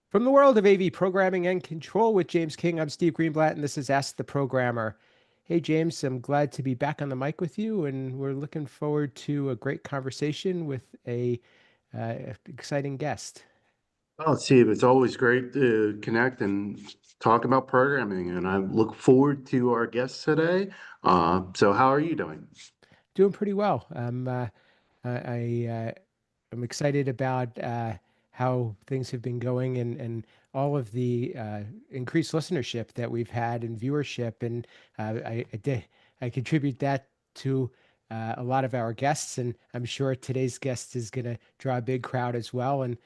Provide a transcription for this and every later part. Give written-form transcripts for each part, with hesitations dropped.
From the world of AV programming and control with James King, I'm Steve Greenblatt, and this is Ask the Programmer. Hey, James, I'm glad to be back on the mic with you, and we're looking forward to a great conversation with a exciting guest. Oh, Steve, it's always great to connect and talk about programming, and I look forward to our guest today. So how are you doing? Doing pretty well. I'm excited about how things have been going and all of the increased listenership that we've had and viewership, and I contribute that to a lot of our guests, and I'm sure today's guest is going to draw a big crowd as well. And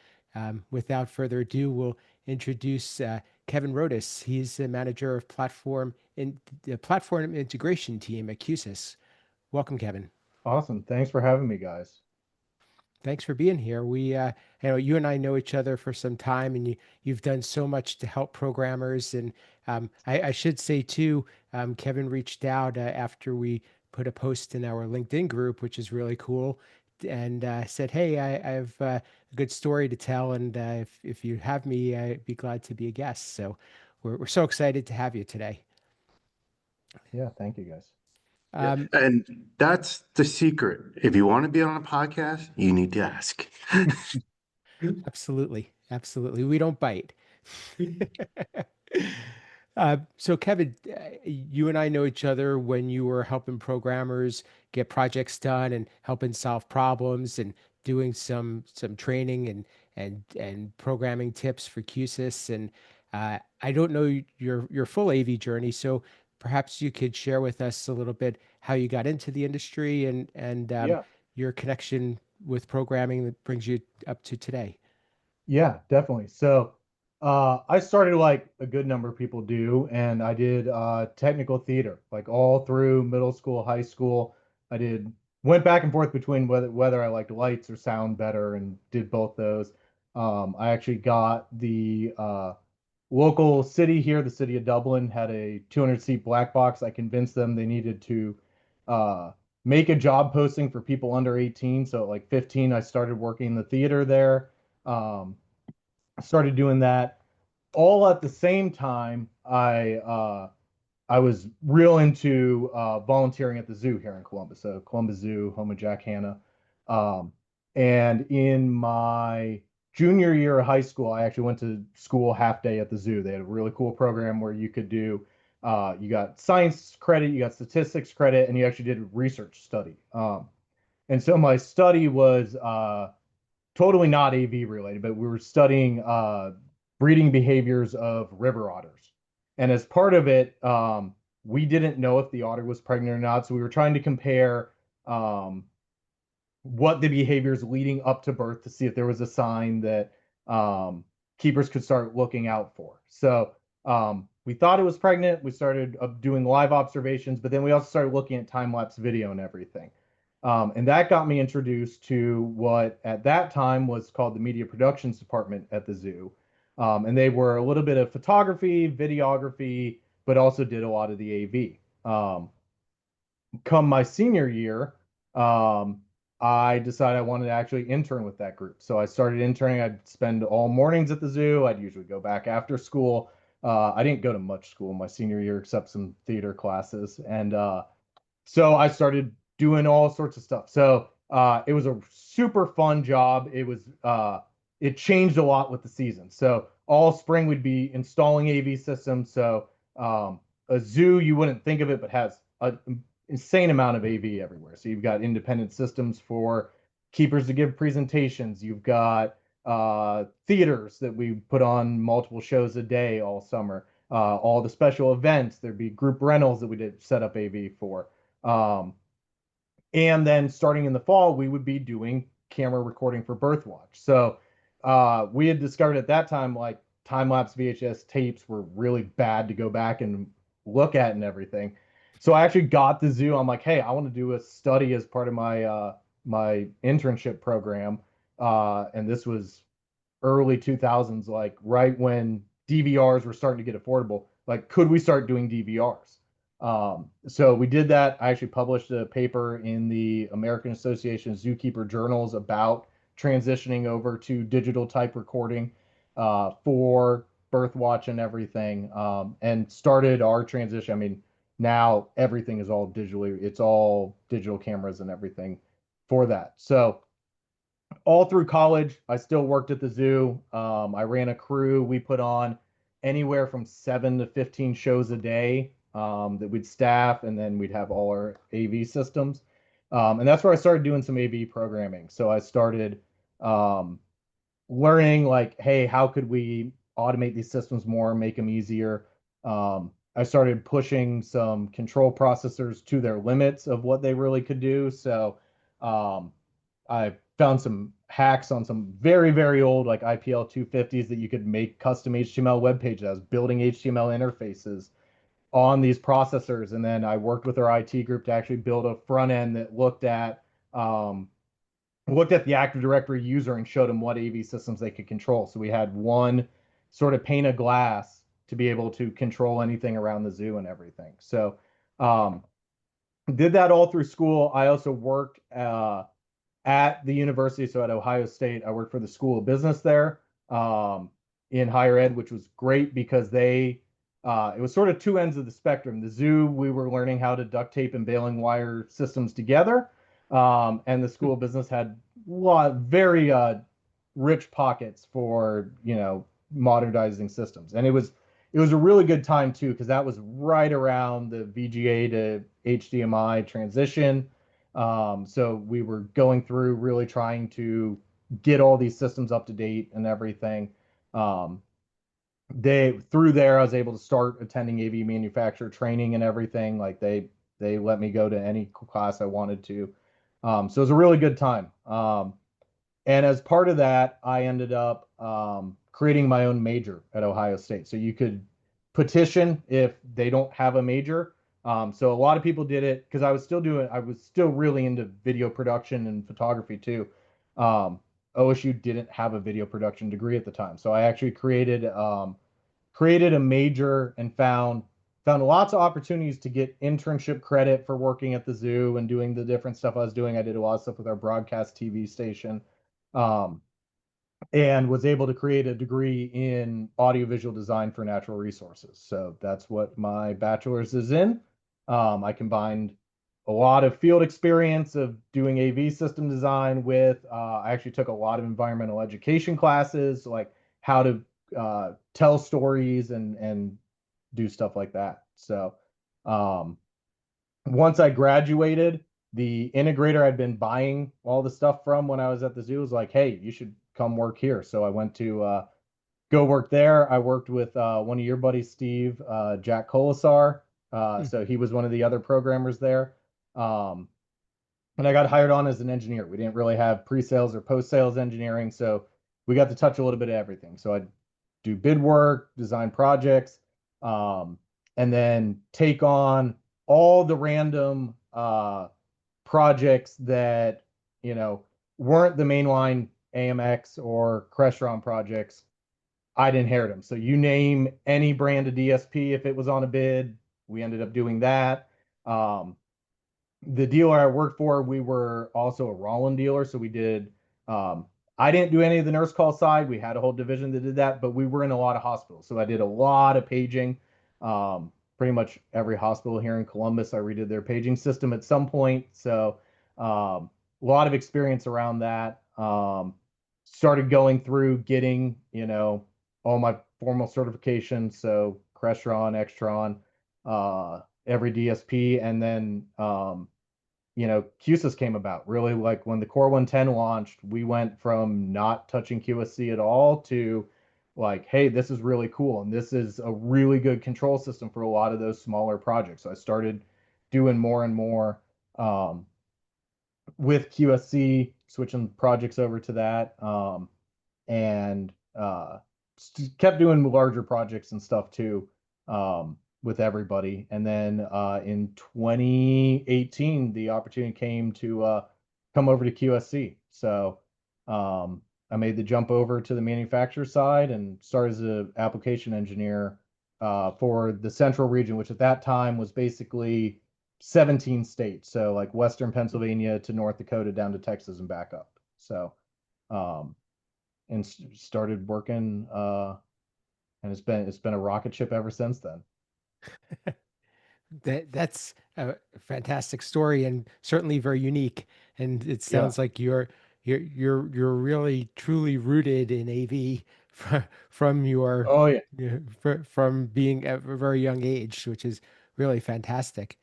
without further ado, we'll introduce Kevin Rhodus. He's the manager of the platform integration team at Q-SYS. Welcome, Kevin. Awesome. Thanks for having me, guys. Thanks for being here. You and I know each other for some time, and you've done so much to help programmers. And I should say too, Kevin reached out after we put a post in our LinkedIn group, which is really cool, and said, "Hey, I have a good story to tell, and if you have me, I'd be glad to be a guest." So we're so excited to have you today. Yeah, thank you, guys. Yeah, Um, and that's the secret. If you want to be on a podcast, you need to ask. Absolutely, absolutely. We don't bite. So Kevin, you and I know each other when you were helping programmers get projects done and helping solve problems and doing some training and programming tips for Q-SYS. And I don't know your full AV journey, so perhaps you could share with us a little bit how you got into the industry and Yeah, your connection with programming that brings you up to today. yeah, definitely. I started like a good number of people do, and I did technical theater like all through middle school, high school. I did went back and forth between whether I liked lights or sound better, and did both those. I actually got the local city here, the city of Dublin, had a 200-seat black box. I convinced them they needed to uh, make a job posting for people under 18. So at like 15, I started working in the theater there. Um, I started doing that all at the same time. I was real into volunteering at the zoo here in Columbus, so Columbus Zoo, home of Jack Hanna. Um, and in my junior year of high school, I actually went to school half day at the zoo. They had a really cool program where you could do, you got science credit, you got statistics credit, and you actually did a research study. And so my study was totally not AV related, but we were studying breeding behaviors of river otters. And as part of it, we didn't know if the otter was pregnant or not. So we were trying to compare um, what the behaviors leading up to birth to see if there was a sign that keepers could start looking out for. So we thought it was pregnant. We started doing live observations, but then we also started looking at time lapse video and everything. And that got me introduced to what at that time was called the media productions department at the zoo. And they were a little bit of photography, videography, but also did a lot of the AV. Come my senior year, um, I decided I wanted to actually intern with that group. So I started interning. I'd spend all mornings at the zoo. I'd usually go back after school. I didn't go to much school my senior year except some theater classes. And so I started doing all sorts of stuff. So it was a super fun job. It changed a lot with the season. So all spring we'd be installing AV systems. So a zoo, you wouldn't think of it, but has an insane amount of AV everywhere. So you've got independent systems for keepers to give presentations. You've got theaters that we put on multiple shows a day all summer. All the special events, there'd be group rentals that we did set up AV for. Um, and then starting in the fall, we would be doing camera recording for birth watch. So we had discovered at that time, like time lapse VHS tapes were really bad to go back and look at and everything. So I actually got the zoo. I'm like, hey, I want to do a study as part of my internship program. And this was early 2000s, like right when DVRs were starting to get affordable. Like, could we start doing DVRs? So we did that. I actually published a paper in the American Association of Zookeeper Journals about transitioning over to digital type recording. for birth watch and everything, and started our transition. I mean, now everything is all digitally, it's all digital cameras and everything for that. So all through college, I still worked at the zoo. I ran a crew. We put on anywhere from 7 to 15 shows a day, that we'd staff, and then we'd have all our AV systems. And that's where I started doing some AV programming. So I started um, learning, like, hey, how could we automate these systems more, make them easier? I started pushing some control processors to their limits of what they really could do. So um, I found some hacks on some very, very old like IPL 250s that you could make custom HTML web pages. I was building HTML interfaces on these processors, and then I worked with our IT group to actually build a front end that um, looked at the Active Directory user and showed them what AV systems they could control. So we had one sort of pane of glass to be able to control anything around the zoo and everything. So um, did that all through school. I also worked at the university, so at Ohio State. I worked for the School of Business there, in higher ed, which was great because it was sort of two ends of the spectrum. The zoo, we were learning how to duct tape and baling wire systems together, and the School of Business had very rich pockets for modernizing systems, and it was a really good time too because that was right around the VGA to HDMI transition. So we were going through really trying to get all these systems up to date and everything. Um, through there, I was able to start attending AV manufacturer training and everything. Like they let me go to any class I wanted to. So it was a really good time. And as part of that, I ended up creating my own major at Ohio State. So you could petition if they don't have a major. So a lot of people did it because I was still really into video production and photography too. OSU didn't have a video production degree at the time. So I actually created a major and found lots of opportunities to get internship credit for working at the zoo and doing the different stuff I was doing. I did a lot of stuff with our broadcast TV station, um, and was able to create a degree in audiovisual design for natural resources. So that's what my bachelor's is in. I combined a lot of field experience of doing AV system design with, I actually took a lot of environmental education classes, like how to tell stories and do stuff like that. So um, once I graduated, the integrator I'd been buying all the stuff from when I was at the zoo was like, hey, you should come work here. So I went to go work there. I worked with one of your buddies, Steve, Jack Colasar. Hmm. So he was one of the other programmers there. Um, and I got hired on as an engineer. We didn't really have pre-sales or post-sales engineering, so we got to touch a little bit of everything. So I'd do bid work, design projects, and then take on all the random projects that you know weren't the mainline AMX or Crestron projects. I'd inherit them. So you name any brand of DSP, if it was on a bid, we ended up doing that. The dealer I worked for, we were also a Rollin dealer. So we did, I didn't do any of the nurse call side. We had a whole division that did that, but we were in a lot of hospitals. So I did a lot of paging. Pretty much every hospital here in Columbus, I redid their paging system at some point. So a lot of experience around that. Started going through getting, all my formal certifications. So Crestron, Extron, every DSP, and then Q-SYS came about. Really, like when the Core 110 launched, we went from not touching QSC at all to like, hey, this is really cool, and this is a really good control system for a lot of those smaller projects. So I started doing more and more with QSC, switching projects over to that, and kept doing larger projects and stuff too, with everybody. And then in 2018, the opportunity came to come over to QSC. So I made the jump over to the manufacturer side and started as an application engineer for the central region, which at that time was basically 17 states. So like Western Pennsylvania to North Dakota down to Texas and back up. So um, and started working. And it's been a rocket ship ever since then. That's a fantastic story and certainly very unique. And it Yeah. sounds like you're really truly rooted in AV from your Oh yeah. from being at a very young age, which is really fantastic.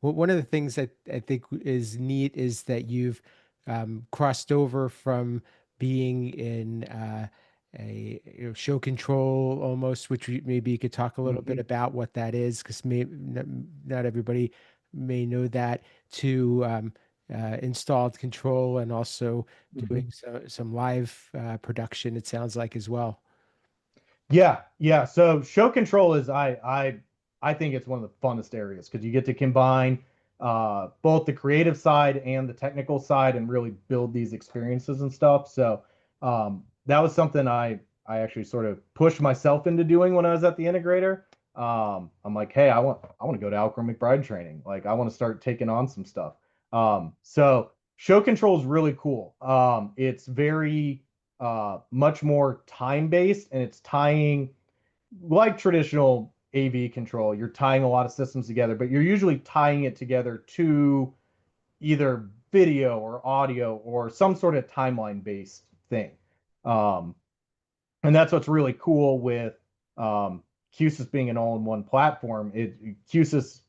Well, one of the things that I think is neat is that you've crossed over from being in a show control almost, which maybe you could talk a little bit Hmm. about what that is, because not everybody may know that, to installed control and also doing Hmm. some live production, it sounds like as well. Yeah, yeah. So show control is I think it's one of the funnest areas because you get to combine both the creative side and the technical side and really build these experiences and stuff. So that was something I actually sort of pushed myself into doing when I was at the integrator. I'm like, hey, I want to go to Alcor McBride training. Like I want to start taking on some stuff. So show control is really cool. It's very much more time based and it's tying like traditional AV control. You're tying a lot of systems together, but you're usually tying it together to either video or audio or some sort of timeline based thing. Um, and that's what's really cool with Q-SYS being an all-in-one platform. Q-SYS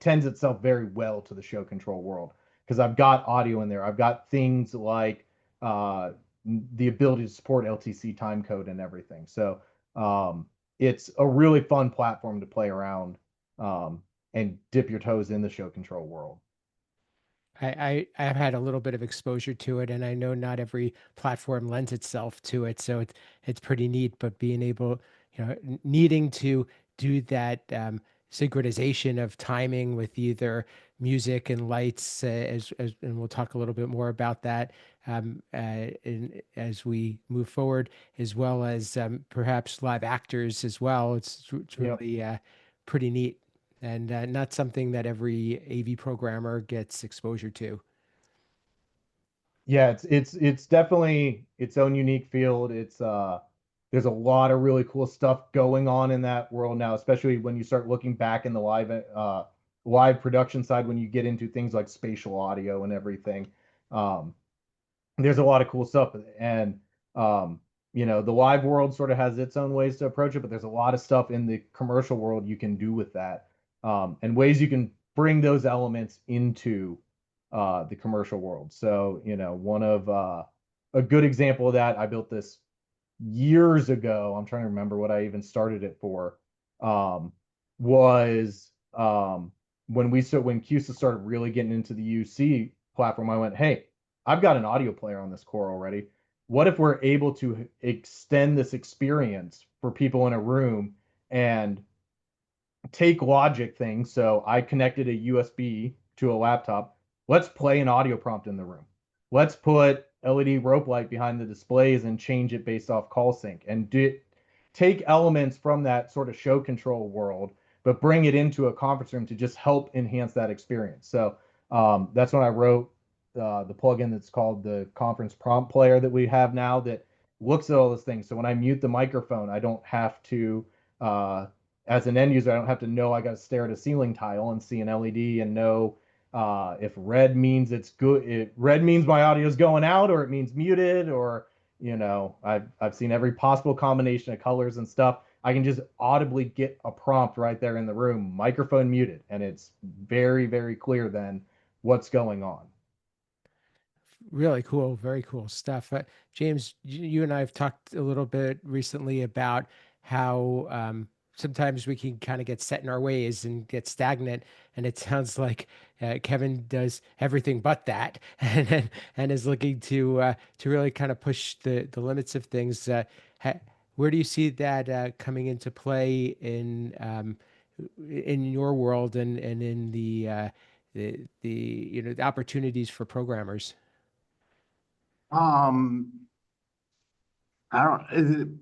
tends itself very well to the show control world because I've got audio in there. I've got things like uh, the ability to support LTC time code and everything. So um, it's a really fun platform to play around and dip your toes in the show control world. I've had a little bit of exposure to it, and I know not every platform lends itself to it, so it's pretty neat. But being able, needing to do that synchronization of timing with either music and lights, and we'll talk a little bit more about that as we move forward, as well as perhaps live actors as well. It's Yep. really pretty neat and not something that every AV programmer gets exposure to. Yeah, it's definitely its own unique field. There's a lot of really cool stuff going on in that world now, especially when you start looking back in the live production side when you get into things like spatial audio and everything. Um, there's a lot of cool stuff and um the live world sort of has its own ways to approach it, but there's a lot of stuff in the commercial world you can do with that and ways you can bring those elements into the commercial world. So one of a good example of that, I built this years ago. I'm trying to remember what I even started it for. Um, was when Q-SYS started really getting into the UC platform, I went, hey, I've got an audio player on this core already. What if we're able to extend this experience for people in a room and take logic things. So I connected a USB to a laptop. Let's play an audio prompt in the room. Let's put LED rope light behind the displays and change it based off call sync and take elements from that sort of show control world, but bring it into a conference room to just help enhance that experience. So that's when I wrote the plugin that's called the conference prompt player that we have now that looks at all those things. So when I mute the microphone, I don't have to uh, as an end user, I don't have to know I got to stare at a ceiling tile and see an LED and know if red means it's good. Red means my audio is going out, or it means muted, or I've seen every possible combination of colors and stuff. I can just audibly get a prompt right there in the room, microphone muted, and it's very, very clear then what's going on. Really cool, very cool stuff. James, you and I have talked a little bit recently about how sometimes we can kind of get set in our ways and get stagnant. And it sounds like Kevin does everything but that, and is looking to really kind of push the limits of things. Ha, where do you see that coming into play in your world and in the the opportunities for programmers? Um, I don't.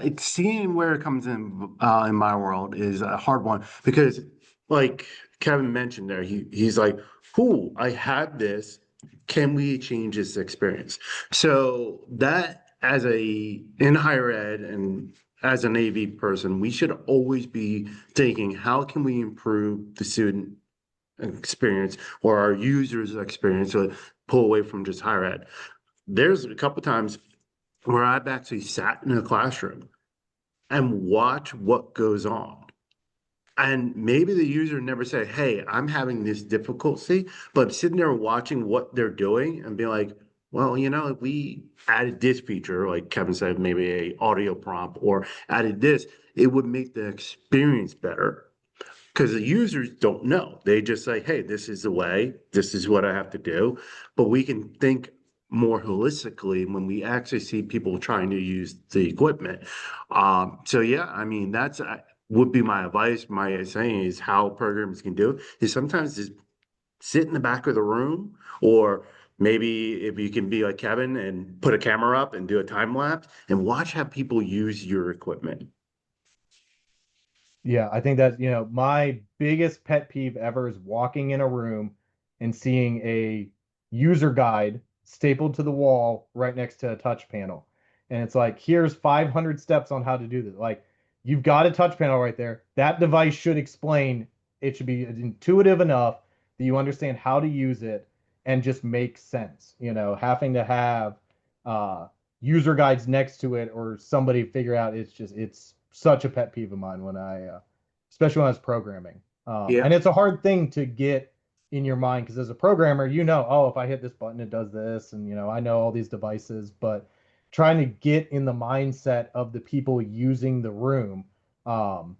It's seeing where it comes in my world is a hard one because, like Kevin mentioned there, he's like, "Cool, I had this. can we change this experience? So that as a in higher ed and as an AV person, we should always be thinking, how can we improve the student experience or our users' experience to pull away from just higher ed? There's a couple times where I've actually sat in a classroom and watch what goes on. And maybe the user never said, "Hey, I'm having this difficulty," but sitting there watching what they're doing and be like, well, if we added this feature, like Kevin said, maybe a audio prompt or added this, it would make the experience better. Because the users don't know. They just say, hey, this is the way, this is what I have to do. But we can think more holistically when we actually see people trying to use the equipment. So yeah, I mean, that's would be my advice. My saying is how programs can do is sometimes just sit in the back of the room, or maybe if you can be like Kevin and put a camera up and do a time lapse and watch how people use your equipment. Yeah, I think that, my biggest pet peeve ever is walking in a room and seeing a user guide stapled to the wall right next to a touch panel. And it's like, here's 500 steps on how to do this. Like, you've got a touch panel right there. That device should explain, it should be intuitive enough that you understand how to use it and just make sense. Having to have user guides next to it or somebody figure out, it's such a pet peeve of mine when especially when I was programming. Yeah. And it's a hard thing to get in your mind because as a programmer, oh, if I hit this button, it does this, and I know all these devices, but trying to get in the mindset of the people using the room. Um,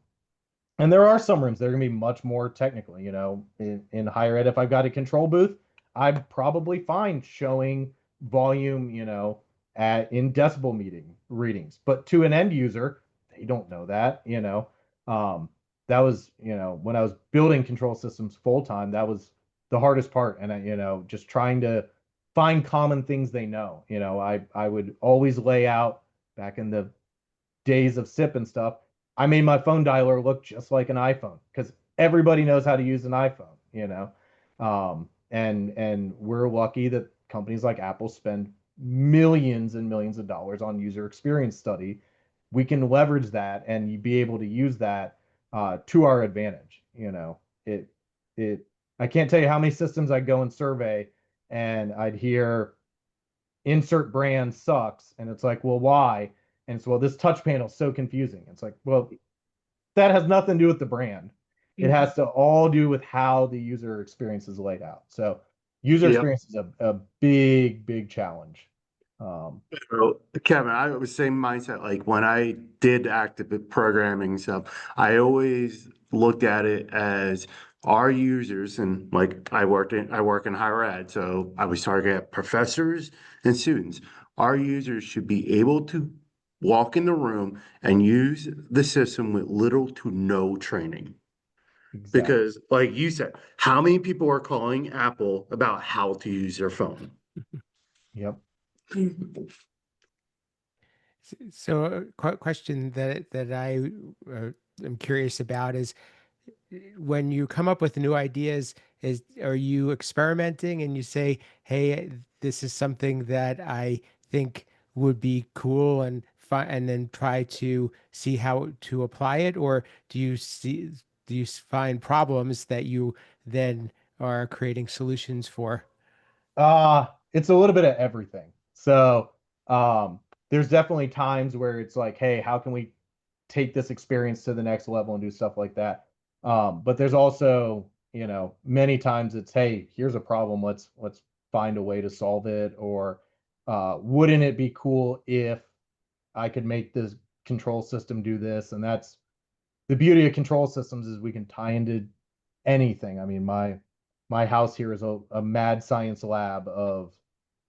and there are some rooms that are going to be much more technical. In higher ed, if I've got a control booth, I'm probably fine showing volume, in decibel meeting readings. But to an end user, they don't know that. Um, that was, when I was building control systems full time, that was the hardest part. And just trying to find common things they know. I would always lay out back in the days of SIP and stuff, I made my phone dialer look just like an iPhone because everybody knows how to use an iPhone. And we're lucky that companies like Apple spend millions and millions of dollars on user experience study. We can leverage that and be able to use that to our advantage. It it I can't tell you how many systems I'd go and survey and I'd hear insert brand sucks. And it's like, well, why? And it's, well, this touch panel is so confusing. It's like, well, that has nothing to do with the brand. It has to all do with how the user experience is laid out. So user Yeah. experience is a big, big challenge. Um, So, Kevin, I was same mindset. Like when I did active programming stuff, I always looked at it as our users, and like I work in higher ed, so I was targeting at professors and students. Our users should be able to walk in the room and use the system with little to no training. exactly. Because, like you said, how many people are calling Apple about how to use their phone? Yep. So, a question that I am curious about is, when you come up with new ideas, are you experimenting and you say, "Hey, this is something that I think would be cool," and then try to see how to apply it, or do you find problems that you then are creating solutions for? It's a little bit of everything. So, um, there's definitely times where it's like, hey, how can we take this experience to the next level and do stuff like that? But there's also, many times it's, hey, here's a problem. Let's find a way to solve it. Or wouldn't it be cool if I could make this control system do this? And that's the beauty of control systems is we can tie into anything. I mean, my house here is a mad science lab of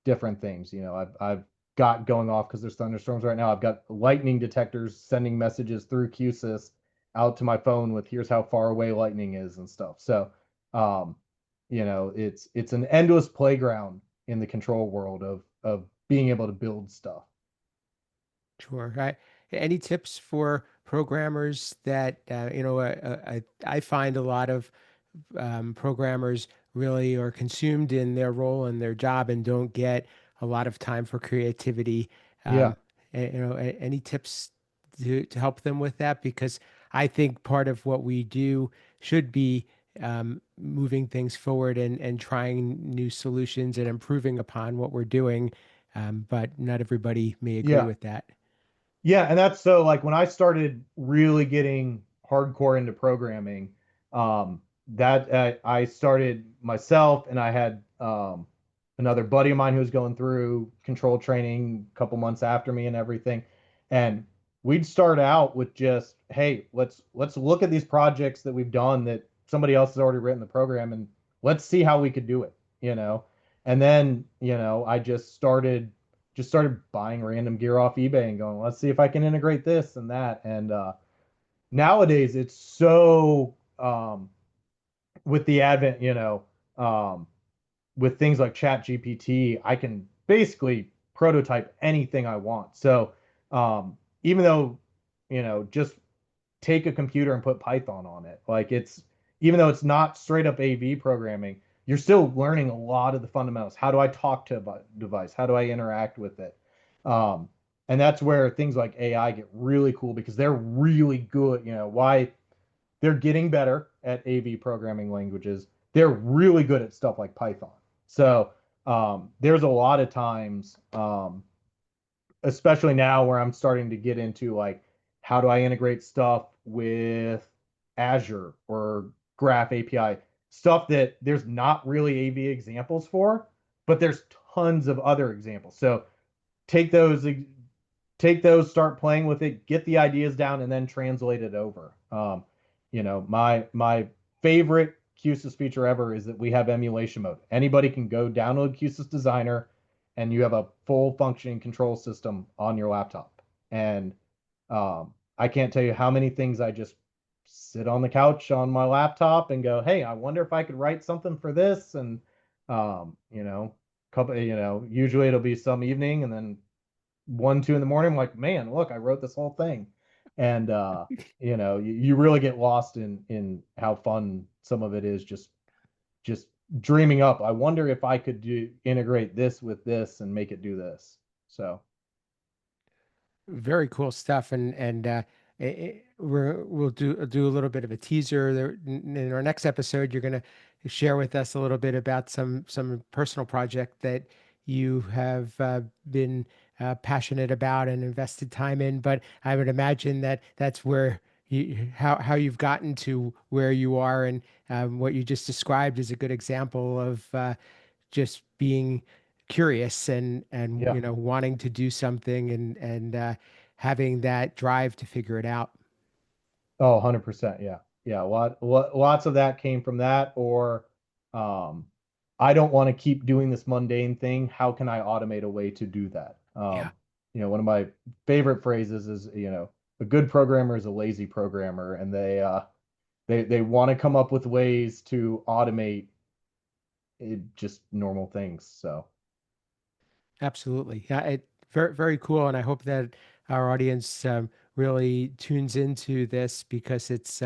different things. I've got going off because there's thunderstorms right now. I've got lightning detectors sending messages through Q-SYS out to my phone with here's how far away lightning is and stuff. So, um, it's an endless playground in the control world of being able to build stuff. Sure. Any tips for programmers that I find a lot of programmers really are consumed in their role and their job and don't get a lot of time for creativity. Yeah. Um, any tips to help them with that? Because I think part of what we do should be moving things forward and trying new solutions and improving upon what we're doing. But not everybody may agree Yeah. with that. Yeah, and that's so like when I started really getting hardcore into programming, that I started myself, and I had another buddy of mine who was going through control training a couple months after me and everything. And we'd start out with just, hey, let's look at these projects that we've done that somebody else has already written the program, and let's see how we could do it, you know. And then, I just started buying random gear off eBay and going, let's see if I can integrate this and that. And nowadays it's so with the advent, um, with things like Chat GPT, I can basically prototype anything I want. So even though, just take a computer and put Python on it. Like it's even though it's not straight up AV programming, you're still learning a lot of the fundamentals. How do I talk to a device? How do I interact with it? Um, and that's where things like AI get really cool because they're really good. Why they're getting better at AV programming languages. They're really good at stuff like Python. So there's a lot of times especially now where I'm starting to get into like how do I integrate stuff with Azure or Graph API, stuff that there's not really AV examples for, but there's tons of other examples. So take those start playing with it, get the ideas down, and then translate it over. My favorite Q-SYS feature ever is that we have emulation mode. Anybody can go download Q-SYS Designer, and you have a full functioning control system on your laptop. And I can't tell you how many things I just sit on the couch on my laptop and go, "Hey, I wonder if I could write something for this." And usually it'll be some evening, and then 1, 2 in the morning, I'm like, man, look, I wrote this whole thing. And you really get lost in how fun some of it is just dreaming up. I wonder if I could integrate this with this and make it do this. So Very cool stuff, and we'll do a little bit of a teaser there in our next episode. You're going to share with us a little bit about some personal project that you have been passionate about and invested time in. But I would imagine that that's where how you've gotten to where you are, and what you just described is a good example of just being curious and yeah. wanting to do something and having that drive to figure it out. Oh, 100%. Yeah. Yeah. Lots of that came from that. Or um, I don't want to keep doing this mundane thing. How can I automate a way to do that? Yeah, One of my favorite phrases is, a good programmer is a lazy programmer, and they want to come up with ways to automate just normal things. So absolutely. Yeah, very cool, and I hope that our audience really tunes into this because it's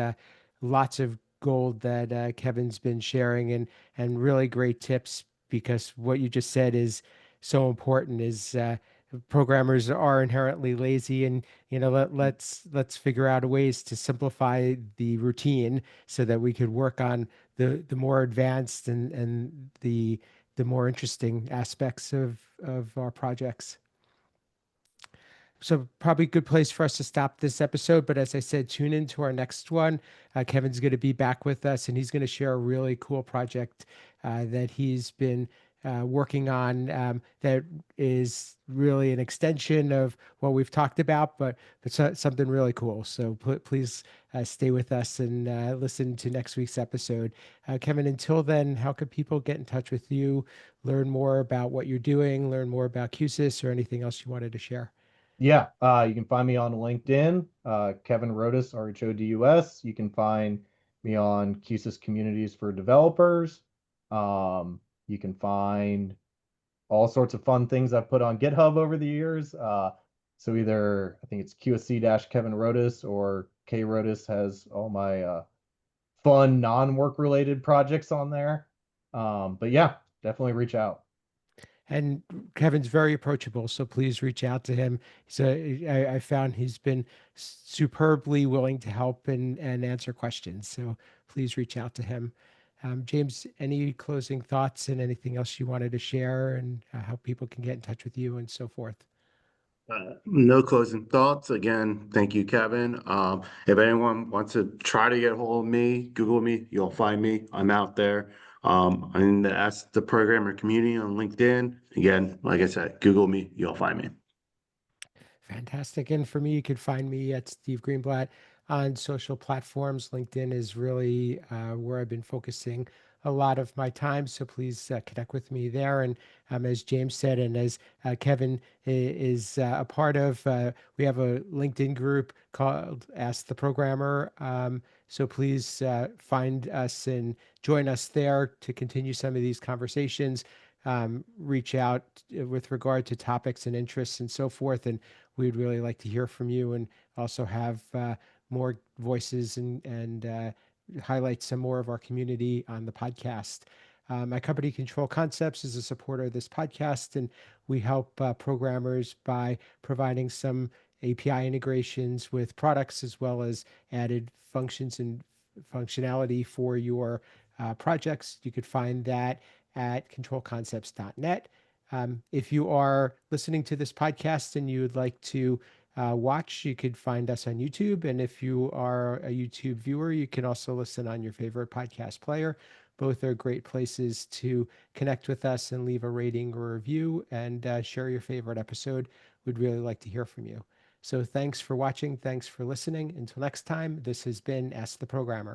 lots of gold that Kevin's been sharing and really great tips because what you just said is so important. Is programmers are inherently lazy, and let's figure out ways to simplify the routine so that we could work on the more advanced and the more interesting aspects of our projects. So probably a good place for us to stop this episode. But as I said, tune into our next one. Kevin's going to be back with us, and he's going to share a really cool project that he's been working on that is really an extension of what we've talked about, but something really cool. So please stay with us and listen to next week's episode. Kevin, until then, how could people get in touch with you, learn more about what you're doing, learn more about Q-SYS, or anything else you wanted to share? yeah, you can find me on LinkedIn, Kevin Rhodus, Rhodus. You can find me on Q-SYS Communities for Developers. You can find all sorts of fun things I've put on GitHub over the years. So either I think it's QSC-Kevin Rhodus or K Rhodus has all my fun non-work related projects on there. But yeah, definitely reach out. And Kevin's very approachable, so please reach out to him. So I found he's been superbly willing to help and answer questions. So please reach out to him. James, any closing thoughts and anything else you wanted to share, and how people can get in touch with you and so forth? No closing thoughts. Again, thank you, Kevin. If anyone wants to try to get a hold of me, Google me, you'll find me. I'm out there. I'm in the Ask the Programmer community on LinkedIn. Again, like I said, Google me, you'll find me. Fantastic. And for me, you could find me at Steve Greenblatt on social platforms. LinkedIn is really where I've been focusing a lot of my time. So please connect with me there. And as James said, and as Kevin is a part of, we have a LinkedIn group called Ask the Programmer. So please find us and join us there to continue some of these conversations. Reach out with regard to topics and interests and so forth. And we'd really like to hear from you and also have more voices and highlight some more of our community on the podcast. My company, Control Concepts, is a supporter of this podcast, and we help programmers by providing some API integrations with products as well as added functions and functionality for your projects. You could find that at controlconcepts.net. If you are listening to this podcast and you would like to watch, you could find us on YouTube. And if you are a YouTube viewer, you can also listen on your favorite podcast player. Both are great places to connect with us and leave a rating or review and share your favorite episode. We'd really like to hear from you. So thanks for watching. Thanks for listening. Until next time, this has been Ask the Programmer.